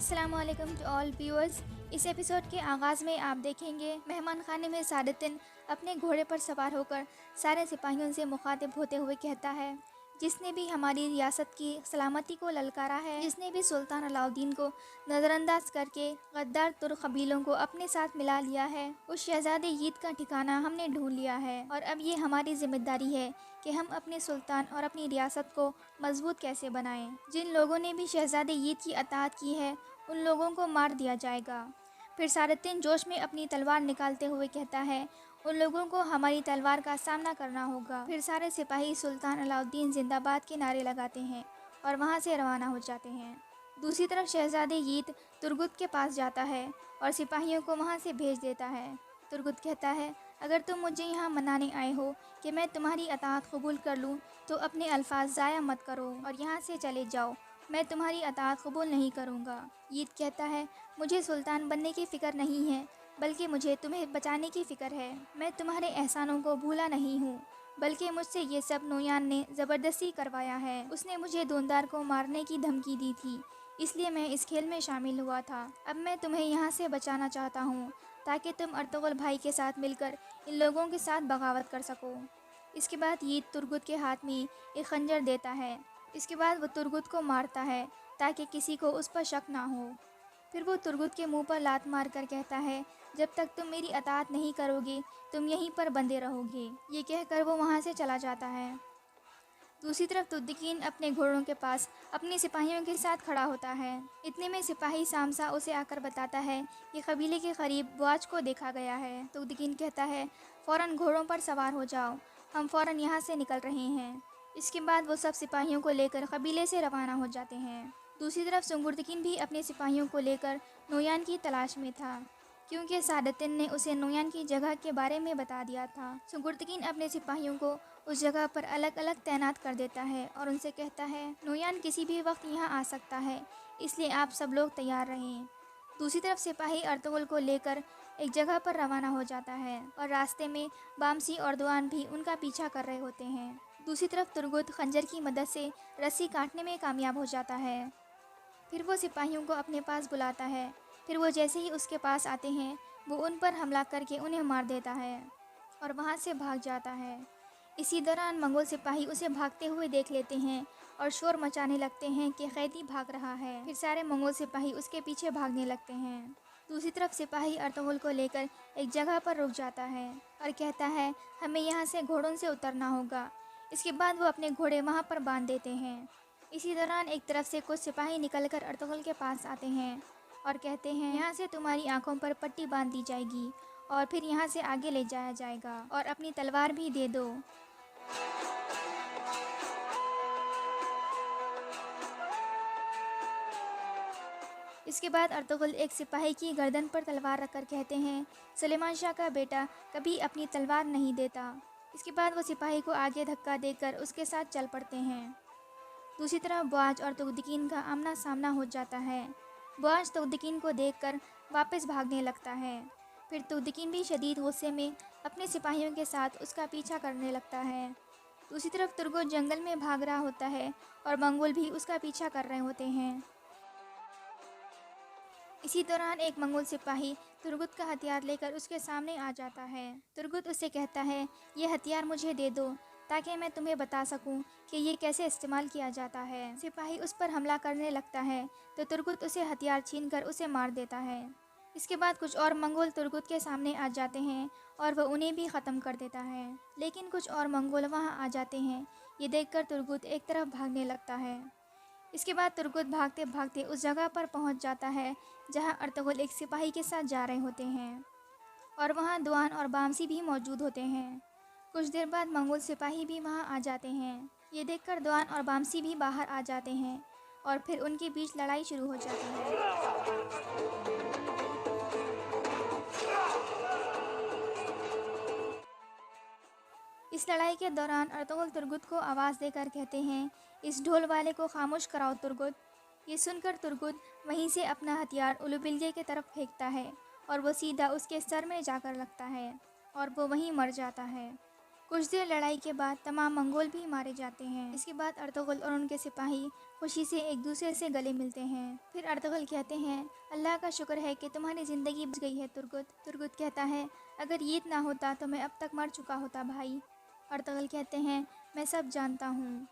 अस्सलाम वालेकुम to all viewers. इस एपिसोड के आगाज़ में आप देखेंगे मेहमान खाने में सादुद्दीन अपने घोड़े पर सवार होकर सारे सिपाहियों से मुखातिब होते हुए कहता है, जिसने भी हमारी रियासत की सलामती को ललकारा है, जिसने भी सुल्तान अलाउद्दीन को नज़रअंदाज करके गद्दार तुर्क कबीलों को अपने साथ मिला लिया है, उस शहजादे यीद का ठिकाना हमने ढूंढ लिया है और अब ये हमारी जिम्मेदारी है कि हम अपने सुल्तान और अपनी रियासत को मजबूत कैसे बनाएं। जिन लोगों ने भी शहजादे यीद की अताअत की है उन लोगों को मार दिया जाएगा। फिर सादुद्दीन जोश में अपनी तलवार निकालते हुए कहता है, उन लोगों को हमारी तलवार का सामना करना होगा। फिर सारे सिपाही सुल्तान अलाउद्दीन जिंदाबाद के नारे लगाते हैं और वहाँ से रवाना हो जाते हैं। दूसरी तरफ शहजादे यीद तुर्गुत के पास जाता है और सिपाहियों को वहाँ से भेज देता है। तुर्गुत कहता है, अगर तुम मुझे यहाँ मनाने आए हो कि मैं तुम्हारी अताअत कबूल कर लूँ तो अपने अल्फाज ज़ाया मत करो और यहाँ से चले जाओ, मैं तुम्हारी अताअत कबूल नहीं करूँगा। यीद कहता है, मुझे सुल्तान बनने की फ़िक्र नहीं है, बल्कि मुझे तुम्हें बचाने की फ़िक्र है। मैं तुम्हारे एहसानों को भूला नहीं हूँ, बल्कि मुझसे ये सब नोयान ने ज़बरदस्ती करवाया है। उसने मुझे दूनदार को मारने की धमकी दी थी, इसलिए मैं इस खेल में शामिल हुआ था। अब मैं तुम्हें यहाँ से बचाना चाहता हूँ ताकि तुम अर्तुगरुल भाई के साथ मिलकर इन लोगों के साथ बगावत कर सको। इसके बाद यीद तुर्गुत के हाथ में एक खंजर देता है। इसके बाद वो तुर्गुत को मारता है ताकि किसी को उस पर शक ना हो। फिर वो तुर्गुत के मुंह पर लात मार कर कहता है, जब तक तुम मेरी अताअत नहीं करोगे तुम यहीं पर बंधे रहोगे। ये कहकर वो वहाँ से चला जाता है। दूसरी तरफ तुद्दकीन अपने घोड़ों के पास अपने सिपाहियों के साथ खड़ा होता है। इतने में सिपाही सामसा उसे आकर बताता है कि कबीले के करीब बुआज को देखा गया है। तुद्दकीन कहता है, फ़ौरन घोड़ों पर सवार हो जाओ, हम फ़ौरन यहाँ से निकल रहे हैं। इसके बाद वो सब सिपाहियों को लेकर कबीले से रवाना हो जाते हैं। दूसरी तरफ सुंगुर्दकीन भी अपने सिपाहियों को लेकर नोयान की तलाश में था, क्योंकि सादुद्दीन ने उसे नोयान की जगह के बारे में बता दिया था। सुंगुर्दकीन अपने सिपाहियों को उस जगह पर अलग अलग तैनात कर देता है और उनसे कहता है, नोयान किसी भी वक्त यहाँ आ सकता है, इसलिए आप सब लोग तैयार रहें। दूसरी तरफ सिपाही अर्तुगरुल को लेकर एक जगह पर रवाना हो जाता है और रास्ते में बामसी और दुआन भी उनका पीछा कर रहे होते हैं। दूसरी तरफ तुर्गुत खंजर की मदद से रस्सी काटने में कामयाब हो जाता है। फिर वो सिपाहियों को अपने पास बुलाता है। फिर वो जैसे ही उसके पास आते हैं वो उन पर हमला करके उन्हें मार देता है और वहाँ से भाग जाता है। इसी दौरान मंगोल सिपाही उसे भागते हुए देख लेते हैं और शोर मचाने लगते हैं कि कैदी भाग रहा है। फिर सारे मंगोल सिपाही उसके पीछे भागने लगते हैं। दूसरी तरफ सिपाही अर्तुगरुल को लेकर एक जगह पर रुक जाता है और कहता है, हमें यहाँ से घोड़ों से उतरना होगा। इसके बाद वो अपने घोड़े वहाँ पर बांध देते हैं। इसी दौरान एक तरफ से कुछ सिपाही निकलकर अर्तुगरुल के पास आते हैं और कहते हैं, यहाँ से तुम्हारी आंखों पर पट्टी बांध दी जाएगी और फिर यहाँ से आगे ले जाया जाएगा और अपनी तलवार भी दे दो। इसके बाद अर्तुगरुल एक सिपाही की गर्दन पर तलवार रखकर कहते हैं, सुलेमान शाह का बेटा कभी अपनी तलवार नहीं देता। इसके बाद वो सिपाही को आगे धक्का देकर उसके साथ चल पड़ते हैं। दूसरी तरफ बुआज और तुद्दकीन का आमना सामना हो जाता है। बुआज तुद्दकीन को देखकर वापस भागने लगता है। फिर तुद्दकीन भी शदीद गुस्से में अपने सिपाहियों के साथ उसका पीछा करने लगता है। दूसरी तरफ तुर्गुत जंगल में भाग रहा होता है और मंगोल भी उसका पीछा कर रहे होते हैं। इसी दौरान एक मंगोल सिपाही तुर्गुत का हथियार लेकर उसके सामने आ जाता है। तुर्गुत उससे कहता है, ये हथियार मुझे दे दो ताकि मैं तुम्हें बता सकूं कि ये कैसे इस्तेमाल किया जाता है। सिपाही उस पर हमला करने लगता है तो तुर्गुत उसे हथियार छीनकर उसे मार देता है। इसके बाद कुछ और मंगोल तुर्गुत के सामने आ जाते हैं और वह उन्हें भी ख़त्म कर देता है, लेकिन कुछ और मंगोल वहाँ आ जाते हैं। ये देखकर तुर्गुत एक तरफ भागने लगता है। इसके बाद तुर्गुत भागते भागते उस जगह पर पहुँच जाता है जहाँ अर्तुगरुल एक सिपाही के साथ जा रहे होते हैं और वहाँ दुआन और बामसी भी मौजूद होते हैं। कुछ देर बाद मंगोल सिपाही भी वहाँ आ जाते हैं। ये देखकर दुआन और बामसी भी बाहर आ जाते हैं और फिर उनके बीच लड़ाई शुरू हो जाती है। इस लड़ाई के दौरान अर्तुगरुल तुर्गुत को आवाज़ देकर कहते हैं, इस ढोल वाले को खामोश कराओ तुर्गुत। ये सुनकर तुर्गुत वहीं से अपना हथियार उलूबिल्गे की तरफ फेंकता है और वो सीधा उसके सर में जाकर लगता है और वो वहीं मर जाता है। कुछ देर लड़ाई के बाद तमाम मंगोल भी मारे जाते हैं। इसके बाद अर्तुगरुल और उनके सिपाही खुशी से एक दूसरे से गले मिलते हैं। फिर अर्तुगरुल कहते हैं, अल्लाह का शुक्र है कि तुम्हारी ज़िंदगी बच गई है तुर्गुत। तुर्गुत कहता है, अगर ईद ना होता तो मैं अब तक मर चुका होता भाई। अर्तुगरुल कहते हैं, मैं सब जानता हूँ।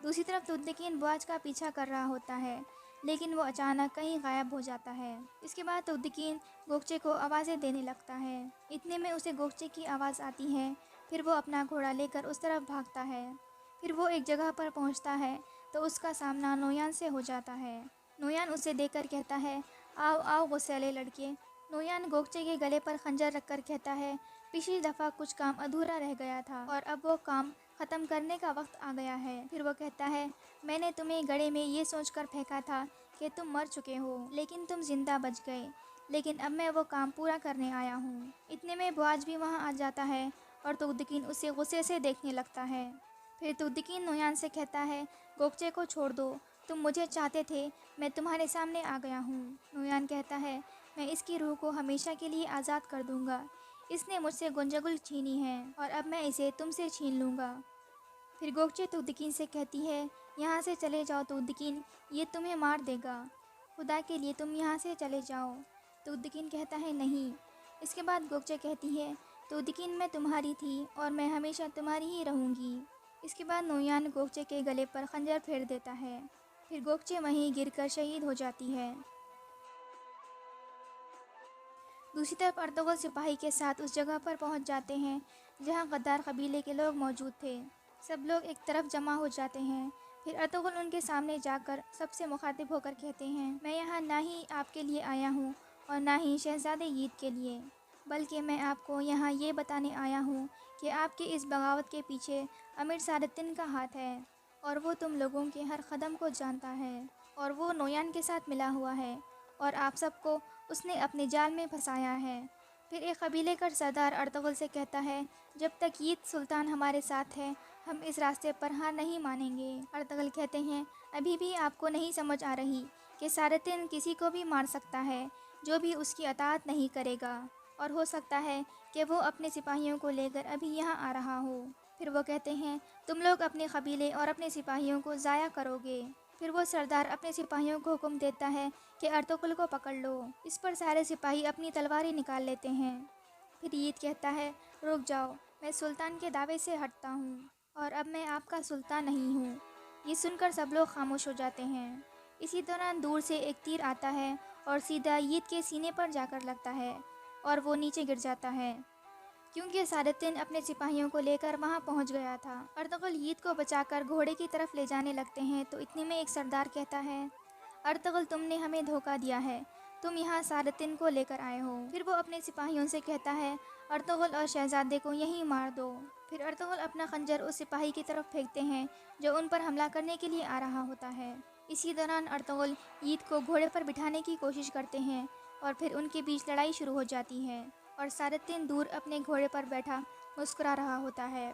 दूसरी तरफ तुर्दकीन बुआज का पीछा कर रहा होता है, लेकिन वो अचानक कहीं गायब हो जाता है। इसके बाद तुर्दकीन गोकचे को आवाज़ें देने लगता है। इतने में उसे गोकचे की आवाज़ आती है। फिर वो अपना घोड़ा लेकर उस तरफ भागता है। फिर वो एक जगह पर पहुंचता है तो उसका सामना नोयान से हो जाता है। नोयान उसे देखकर कहता है, आओ आओ गुस्सैले लड़के। नोयान गोकचे के गले पर खंजर रखकर कहता है, पिछली दफ़ा कुछ काम अधूरा रह गया था और अब वो काम ख़त्म करने का वक्त आ गया है। फिर वो कहता है, मैंने तुम्हें गड़े में ये सोचकर फेंका था कि तुम मर चुके हो, लेकिन तुम जिंदा बच गए। लेकिन अब मैं वो काम पूरा करने आया हूँ। इतने में बुआज भी वहाँ आ जाता है और तुर्दकीन उसे गुस्से से देखने लगता है। फिर तुर्दकीन नोयान से कहता है, गोकचे को छोड़ दो, तुम मुझे चाहते थे, मैं तुम्हारे सामने आ गया हूँ। नोयान कहता है, मैं इसकी रूह को हमेशा के लिए आज़ाद कर दूँगा। इसने मुझसे गुंजगुल छीनी है और अब मैं इसे तुमसे छीन लूँगा। फिर गोकचे तुर्दकीन से कहती है, यहाँ से चले जाओ तुर्दकीन, ये तुम्हें मार देगा। खुदा के लिए तुम यहाँ से चले जाओ। तुर्दकीन कहता है, नहीं। इसके बाद गोकचे कहती है, तुर्दकीन मैं तुम्हारी थी और मैं हमेशा तुम्हारी ही रहूँगी। इसके बाद नोयान गोकचे के गले पर खंजर फेर देता है। फिर गोकचे वहीं गिरकर शहीद हो जाती है। दूसरी तरफ अर्तुगरुल सिपाही के साथ उस जगह पर पहुंच जाते हैं जहां गद्दार कबीले के लोग मौजूद थे। सब लोग एक तरफ जमा हो जाते हैं। फिर अर्तुगरुल उनके सामने जाकर सबसे मुखातिब होकर कहते हैं, मैं यहाँ ना ही आपके लिए आया हूँ और ना ही शहजादे ईद के लिए, बल्कि मैं आपको यहाँ ये बताने आया हूँ कि आपके इस बगावत के पीछे अमीर सादुद्दीन का हाथ है और वो तुम लोगों के हर कदम को जानता है और वो नोयान के साथ मिला हुआ है और आप सबको उसने अपने जाल में फंसाया है। फिर एक कबीले का सरदार अर्तुगरुल से कहता है, जब तक ईद सुल्तान हमारे साथ है हम इस रास्ते पर हार नहीं मानेंगे। अर्तुगरुल कहते हैं, अभी भी आपको नहीं समझ आ रही कि सादुद्दीन किसी को भी मार सकता है जो भी उसकी अताअत नहीं करेगा, और हो सकता है कि वो अपने सिपाहियों को लेकर अभी यहाँ आ रहा हो। फिर वो कहते हैं, तुम लोग अपने कबीले और अपने सिपाहियों को ज़ाया करोगे। फिर वो सरदार अपने सिपाहियों को हुक्म देता है कि अर्तुगरुल को पकड़ लो। इस पर सारे सिपाही अपनी तलवारें निकाल लेते हैं। फिर ईद कहता है, रुक जाओ, मैं सुल्तान के दावे से हटता हूँ और अब मैं आपका सुल्तान नहीं हूँ। ये सुनकर सब लोग खामोश हो जाते हैं। इसी दौरान दूर से एक तीर आता है और सीधा ईद के सीने पर जाकर लगता है और वो नीचे गिर जाता है, क्योंकि सादुद्दीन अपने सिपाहियों को लेकर वहां पहुंच गया था। अर्तुगरुल ईद को बचाकर घोड़े की तरफ ले जाने लगते हैं तो इतने में एक सरदार कहता है, अर्तुगरुल तुमने हमें धोखा दिया है, तुम यहाँ सादुद्दीन को लेकर आए हो। फिर वो अपने सिपाहियों से कहता है, अर्तुगरुल और शहजादे को यहीं मार दो। फिर अर्तुगरुल अपना खंजर उस सिपाही की तरफ फेंकते हैं जो उन पर हमला करने के लिए आ रहा होता है। इसी दौरान अर्तुगरुल ईद को घोड़े पर बिठाने की कोशिश करते हैं और फिर उनके बीच लड़ाई शुरू हो जाती है और सादुद्दीन दूर अपने घोड़े पर बैठा मुस्कुरा रहा होता है।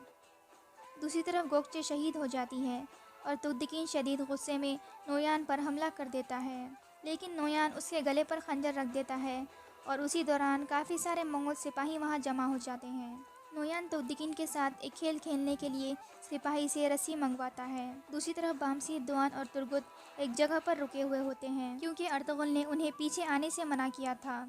दूसरी तरफ गोकचे शहीद हो जाती है और तुर्दकीन शदीद गुस्से में नोयान पर हमला कर देता है, लेकिन नोयान उसके गले पर खंजर रख देता है और उसी दौरान काफ़ी सारे मंगोल सिपाही वहां जमा हो जाते हैं। नोयान तुर्दकीन के साथ एक खेल खेलने के लिए सिपाही से रस्सी मंगवाता है। दूसरी तरफ बामसी, दुआन और तुर्गुत एक जगह पर रुके हुए होते हैं क्योंकि अर्तुगरुल ने उन्हें पीछे आने से मना किया था।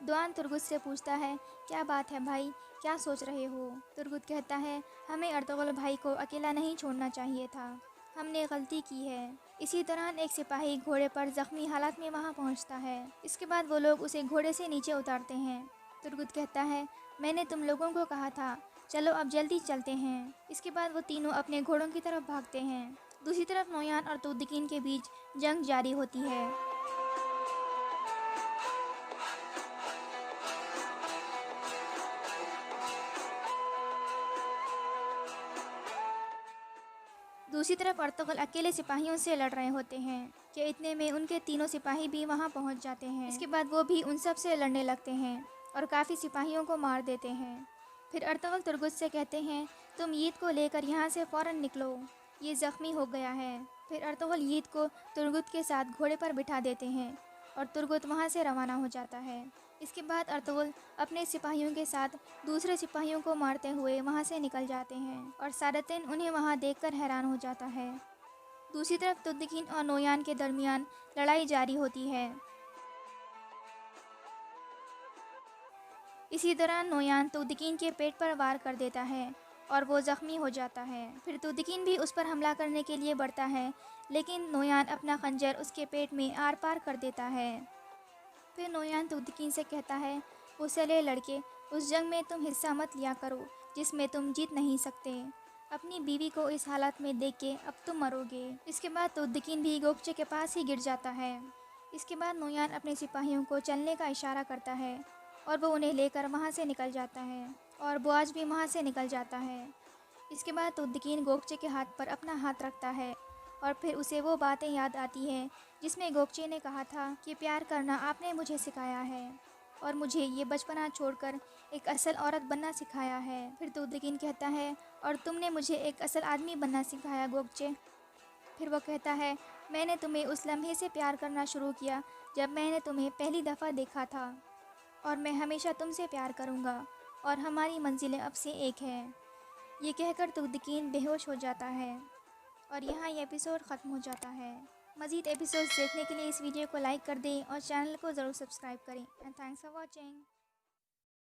दुआन तुर्गुत से पूछता है, क्या बात है भाई, क्या सोच रहे हो? तुर्गुत कहता है, हमें अर्तुगरुल भाई को अकेला नहीं छोड़ना चाहिए था, हमने गलती की है। इसी दौरान एक सिपाही घोड़े पर जख्मी हालत में वहां पहुंचता है। इसके बाद वो लोग उसे घोड़े से नीचे उतारते हैं। तुर्गुत कहता है, मैंने तुम लोगों को कहा था, चलो अब जल्दी चलते हैं। इसके बाद वो तीनों अपने घोड़ों की तरफ भागते हैं। दूसरी तरफ नोयान और तुर्दकीन के बीच जंग जारी होती है। दूसरी तरफ अर्तुगरुल अकेले सिपाहियों से लड़ रहे होते हैं कि इतने में उनके तीनों सिपाही भी वहां पहुंच जाते हैं। इसके बाद वो भी उन सब से लड़ने लगते हैं और काफ़ी सिपाहियों को मार देते हैं। फिर अर्तुगरुल तुर्गुत से कहते हैं, तुम ईद को लेकर यहाँ से फ़ौरन निकलो, ये ज़ख्मी हो गया है। फिर अर्तुगरुल ईद को तुर्गुत के साथ घोड़े पर बिठा देते हैं और तुर्गुत वहाँ से रवाना हो जाता है। اس کے بعد ارطغرل اپنے سپاہیوں کے ساتھ دوسرے سپاہیوں کو مارتے ہوئے وہاں سے نکل جاتے ہیں اور سادتین انہیں وہاں دیکھ کر حیران ہو جاتا ہے۔ دوسری طرف تدکین اور نویان کے درمیان لڑائی جاری ہوتی ہے۔ اسی دوران نویان تدکین کے پیٹ پر وار کر دیتا ہے اور وہ زخمی ہو جاتا ہے۔ پھر تدکین بھی اس پر حملہ کرنے کے لیے بڑھتا ہے، لیکن نویان اپنا خنجر اس کے پیٹ میں آر پار کر دیتا ہے۔ پھر نویان تدکین سے کہتا ہے، "اسلے لڑکے، اس جنگ میں تم حصہ مت لیا کرو جس میں تم جیت نہیں سکتے۔ اپنی بیوی کو اس حالت میں دیکھ کے اب تم مرو گے۔" اس کے بعد تدکین بھی گوکچے کے پاس ہی گر جاتا ہے۔ اس کے بعد نویان اپنے سپاہیوں کو چلنے کا اشارہ کرتا ہے اور وہ انہیں لے کر وہاں سے نکل جاتا ہے اور بواج بھی وہاں سے نکل جاتا ہے۔ اس کے بعد تدکین گوکچے کے ہاتھ پر اپنا ہاتھ رکھتا ہے اور پھر اسے وہ باتیں یاد آتی ہیں جس میں گوکچے نے کہا تھا کہ پیار کرنا آپ نے مجھے سکھایا ہے اور مجھے یہ بچپنا چھوڑ کر ایک اصل عورت بننا سکھایا ہے۔ پھر تدکین کہتا ہے، "اور تم نے مجھے ایک اصل آدمی بننا سکھایا گوکچے۔" پھر وہ کہتا ہے، "میں نے تمہیں اس لمحے سے پیار کرنا شروع کیا جب میں نے تمہیں پہلی دفعہ دیکھا تھا، اور میں ہمیشہ تم سے پیار کروں گا اور ہماری منزلیں اب سے ایک ہیں۔" یہ کہہ کر تدکین بے ہوش ہو جاتا ہے اور یہاں یہ ایپیسوڈ ختم ہو جاتا ہے۔ مزید ایپیسوڈز دیکھنے کے لیے اس ویڈیو کو لائک کر دیں اور چینل کو ضرور سبسکرائب کریں۔ And thanks for watching.